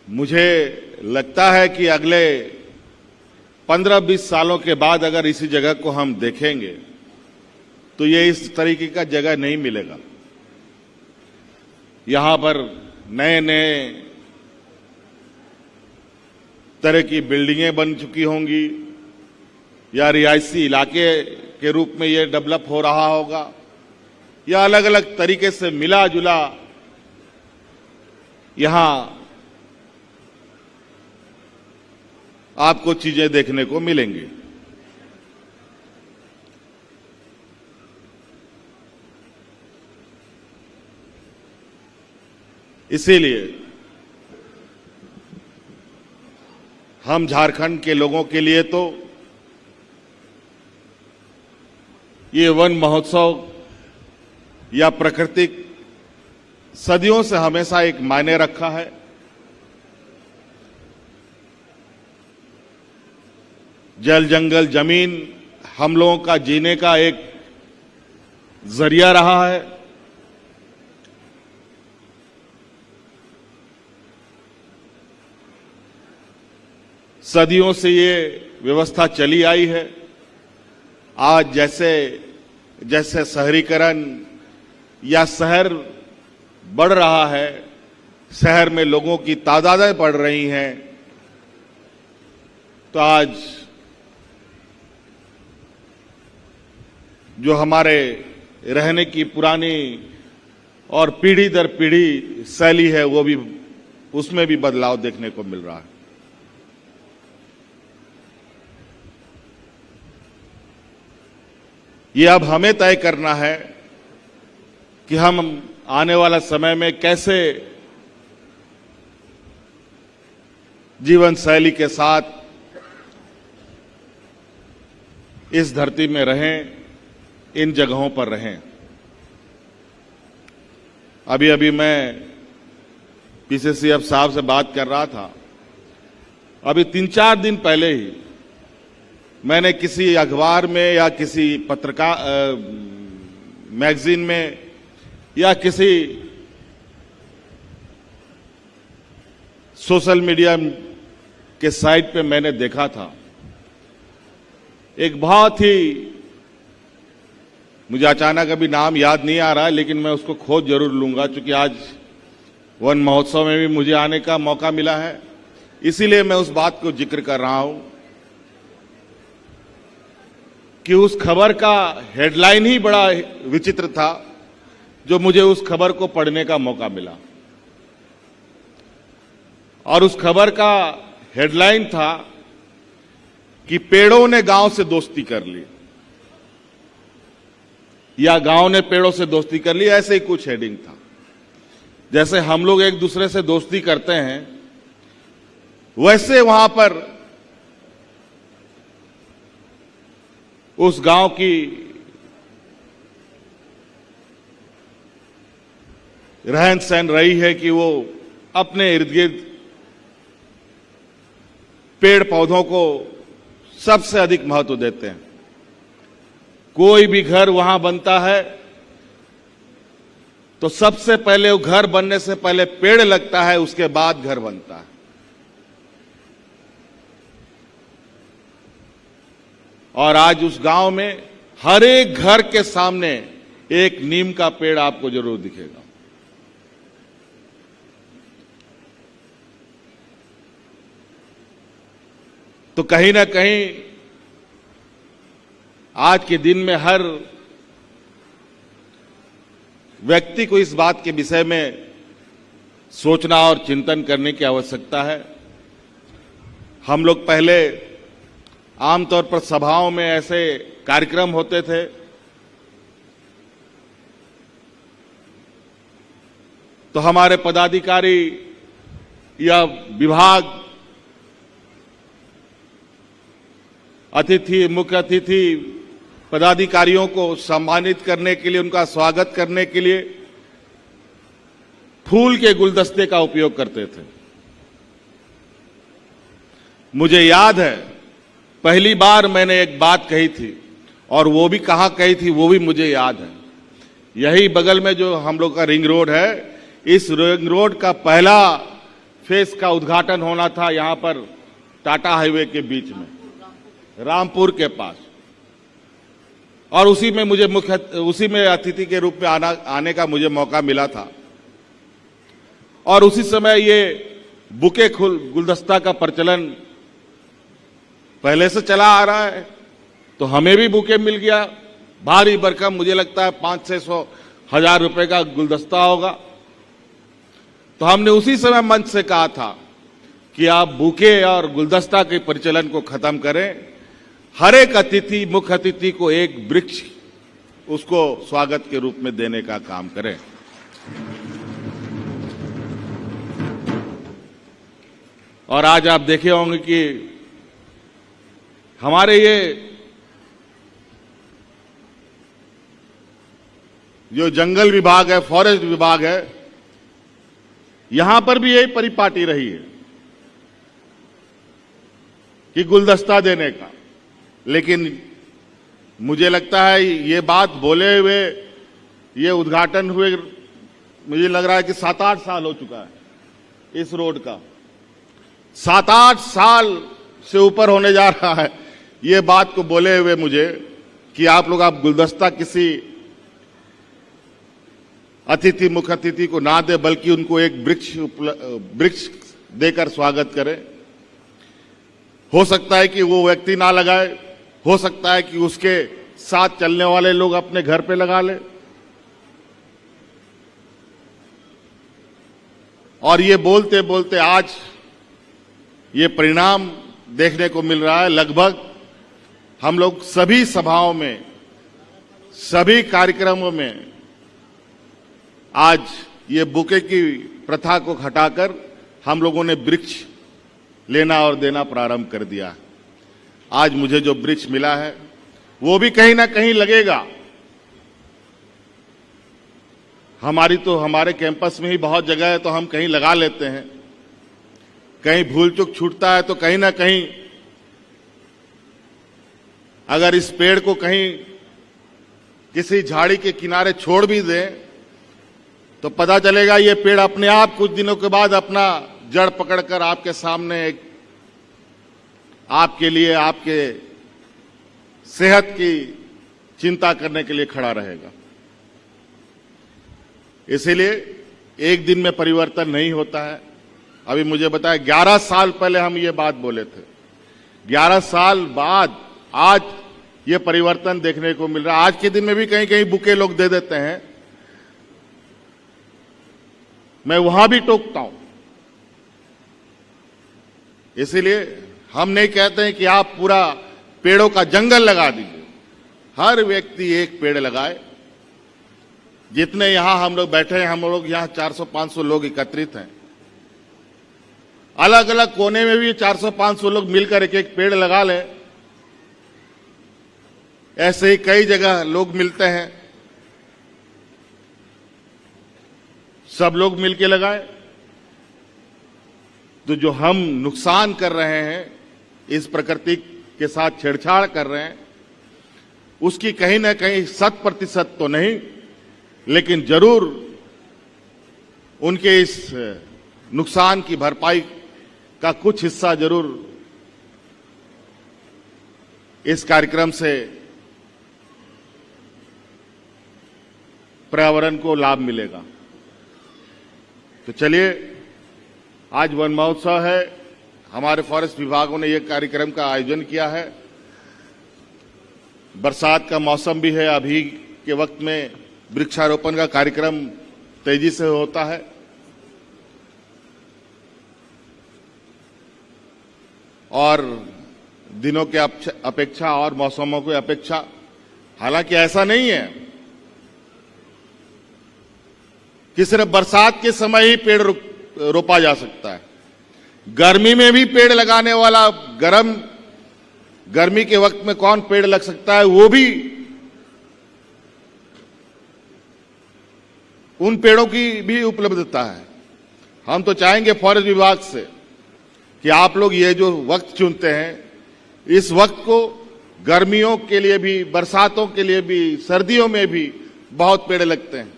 मुझे लगता है कि अगले 15-20 सालों के बाद अगर इसी जगह को हम देखेंगे तो ये इस तरीके का जगह नहीं मिलेगा। यहां पर नए नए तरह की बिल्डिंगें बन चुकी होंगी या रिहायशी इलाके के रूप में ये डेवलप हो रहा होगा या अलग अलग तरीके से मिला जुला यहां आपको चीजें देखने को मिलेंगी। इसीलिए हम झारखंड के लोगों के लिए तो ये वन महोत्सव या प्राकृतिक सदियों से हमेशा एक मायने रखा है। जल जंगल जमीन हम लोगों का जीने का एक जरिया रहा है। सदियों से ये व्यवस्था चली आई है। आज जैसे जैसे शहरीकरण या शहर बढ़ रहा है, शहर में लोगों की तादादें बढ़ रही हैं, तो आज जो हमारे रहने की पुरानी और पीढ़ी दर पीढ़ी शैली है वो भी उसमें भी बदलाव देखने को मिल रहा है। ये अब हमें तय करना है कि हम आने वाला समय में कैसे जीवन शैली के साथ इस धरती में रहें, इन जगहों पर रहें। अभी अभी मैं पीसीसी साहब से बात कर रहा था। अभी 3-4 दिन पहले ही मैंने किसी अखबार में या किसी पत्रकार मैगजीन में या किसी सोशल मीडिया के साइट पे मैंने देखा था एक बहुत ही, मुझे अचानक अभी नाम याद नहीं आ रहा है लेकिन मैं उसको खोज जरूर लूंगा, क्योंकि आज वन महोत्सव में भी मुझे आने का मौका मिला है, इसीलिए मैं उस बात को जिक्र कर रहा हूं कि उस खबर का हेडलाइन ही बड़ा विचित्र था जो मुझे उस खबर को पढ़ने का मौका मिला। और उस खबर का हेडलाइन था कि पेड़ों ने गांव से दोस्ती कर ली या गांव ने पेड़ों से दोस्ती कर ली, ऐसे ही कुछ हेडिंग था। जैसे हम लोग एक दूसरे से दोस्ती करते हैं वैसे वहां पर उस गांव की रहन सहन रही है कि वो अपने इर्द गिर्द पेड़ पौधों को सबसे अधिक महत्व देते हैं। कोई भी घर वहां बनता है तो सबसे पहले वो घर बनने से पहले पेड़ लगता है, उसके बाद घर बनता है। और आज उस गांव में हर एक घर के सामने एक नीम का पेड़ आपको जरूर दिखेगा। तो कहीं ना कहीं आज के दिन में हर व्यक्ति को इस बात के विषय में सोचना और चिंतन करने की आवश्यकता है। हम लोग पहले आमतौर पर सभाओं में ऐसे कार्यक्रम होते थे तो हमारे पदाधिकारी या विभाग अतिथि, मुख्य अतिथि पदाधिकारियों को सम्मानित करने के लिए, उनका स्वागत करने के लिए फूल के गुलदस्ते का उपयोग करते थे। मुझे याद है पहली बार मैंने एक बात कही थी और वो भी कहाँ कही थी वो भी मुझे याद है। यही बगल में जो हम लोग का रिंग रोड है, इस रिंग रोड का पहला फेस का उद्घाटन होना था यहां पर टाटा हाईवे के बीच में, रामपुर के पास, और उसी में अतिथि के रूप में आने का मुझे मौका मिला था। और उसी समय ये बुके गुलदस्ता का प्रचलन पहले से चला आ रहा है, तो हमें भी बुके मिल गया, भारी भरकम, मुझे लगता है 500-600 रुपए का गुलदस्ता होगा। तो हमने उसी समय मंच से कहा था कि आप बुके और गुलदस्ता के प्रचलन को खत्म करें, हर एक अतिथि, मुख्य अतिथि को एक वृक्ष उसको स्वागत के रूप में देने का काम करें। और आज आप देखे होंगे कि हमारे ये जो जंगल विभाग है, फॉरेस्ट विभाग है, यहां पर भी यही परिपाटी रही है कि गुलदस्ता देने का। लेकिन मुझे लगता है ये बात बोले हुए, ये उद्घाटन हुए, मुझे लग रहा है कि 7-8 साल हो चुका है इस रोड का, 7-8 साल से ऊपर होने जा रहा है ये बात को बोले हुए मुझे कि आप गुलदस्ता किसी अतिथि, मुख्य अतिथि को ना दे, बल्कि उनको एक वृक्ष देकर स्वागत करें। हो सकता है कि वो व्यक्ति ना लगाए, हो सकता है कि उसके साथ चलने वाले लोग अपने घर पे लगा ले। और ये बोलते बोलते आज ये परिणाम देखने को मिल रहा है। लगभग हम लोग सभी सभाओं में, सभी कार्यक्रमों में आज ये बुके की प्रथा को हटाकर हम लोगों ने वृक्ष लेना और देना प्रारंभ कर दिया। आज मुझे जो वृक्ष मिला है वो भी कहीं ना कहीं लगेगा। हमारे कैंपस में ही बहुत जगह है, तो हम कहीं लगा लेते हैं, कहीं भूल चूक छूटता है तो कहीं ना कहीं अगर इस पेड़ को कहीं किसी झाड़ी के किनारे छोड़ भी दें तो पता चलेगा ये पेड़ अपने आप कुछ दिनों के बाद अपना जड़ पकड़कर आपके सामने आपके लिए, आपके सेहत की चिंता करने के लिए खड़ा रहेगा। इसीलिए एक दिन में परिवर्तन नहीं होता है। अभी मुझे बताया 11 साल पहले हम ये बात बोले थे, 11 साल बाद आज ये परिवर्तन देखने को मिल रहा है। आज के दिन में भी कहीं कहीं बुके लोग दे देते हैं, मैं वहां भी टोकता हूं। इसीलिए हम नहीं कहते हैं कि आप पूरा पेड़ों का जंगल लगा दीजिए, हर व्यक्ति एक पेड़ लगाए। जितने यहां हम लोग बैठे हैं, हम लोग यहां 400-500 लोग एकत्रित हैं, अलग अलग कोने में भी 400-500 लोग मिलकर एक एक पेड़ लगा लें। ऐसे ही कई जगह लोग मिलते हैं, सब लोग मिलकर लगाएं। तो जो हम नुकसान कर रहे हैं, इस प्रकृति के साथ छेड़छाड़ कर रहे हैं, उसकी कहीं ना कहीं 100% तो नहीं, लेकिन जरूर उनके इस नुकसान की भरपाई का कुछ हिस्सा जरूर इस कार्यक्रम से पर्यावरण को लाभ मिलेगा। तो चलिए, आज वन महोत्सव है, हमारे फॉरेस्ट विभागों ने यह कार्यक्रम का आयोजन किया है। बरसात का मौसम भी है, अभी के वक्त में वृक्षारोपण का कार्यक्रम तेजी से होता है। और दिनों के अपेक्षा और मौसमों की अपेक्षा, हालांकि ऐसा नहीं है कि सिर्फ बरसात के समय ही पेड़ रोपा जा सकता है। गर्मी में भी पेड़ लगाने वाला, गर्मी के वक्त में कौन पेड़ लग सकता है, वो भी उन पेड़ों की भी उपलब्धता है। हम तो चाहेंगे फॉरेस्ट विभाग से कि आप लोग ये जो वक्त चुनते हैं, इस वक्त को गर्मियों के लिए भी, बरसातों के लिए भी, सर्दियों में भी बहुत पेड़ लगते हैं।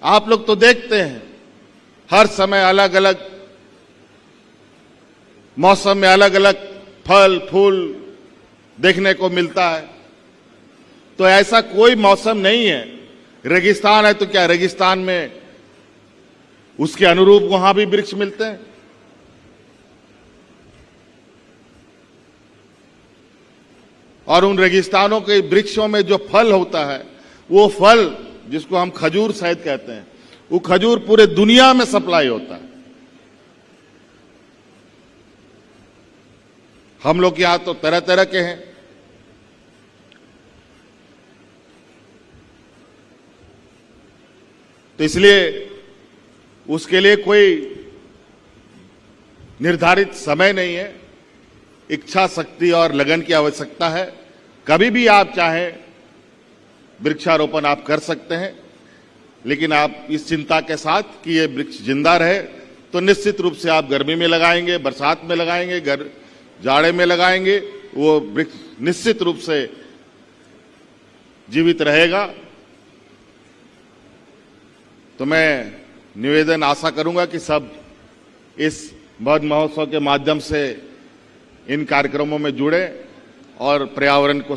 आप लोग तो देखते हैं हर समय अलग अलग मौसम में अलग अलग फल फूल देखने को मिलता है। तो ऐसा कोई मौसम नहीं है। रेगिस्तान है तो क्या रेगिस्तान में उसके अनुरूप वहां भी वृक्ष मिलते हैं। और उन रेगिस्तानों के वृक्षों में जो फल होता है, वो फल जिसको हम खजूर शायद कहते हैं, वो खजूर पूरे दुनिया में सप्लाई होता है। हम लोग यहां तो तरह तरह के हैं। तो इसलिए उसके लिए कोई निर्धारित समय नहीं है, इच्छा शक्ति और लगन की आवश्यकता है। कभी भी आप चाहें वृक्षारोपण आप कर सकते हैं, लेकिन आप इस चिंता के साथ कि ये वृक्ष जिंदा रहे, तो निश्चित रूप से आप गर्मी में लगाएंगे, बरसात में लगाएंगे, जाड़े में लगाएंगे, वो वृक्ष निश्चित रूप से जीवित रहेगा। तो मैं निवेदन आशा करूंगा कि सब इस वन महोत्सव के माध्यम से इन कार्यक्रमों में जुड़े और पर्यावरण को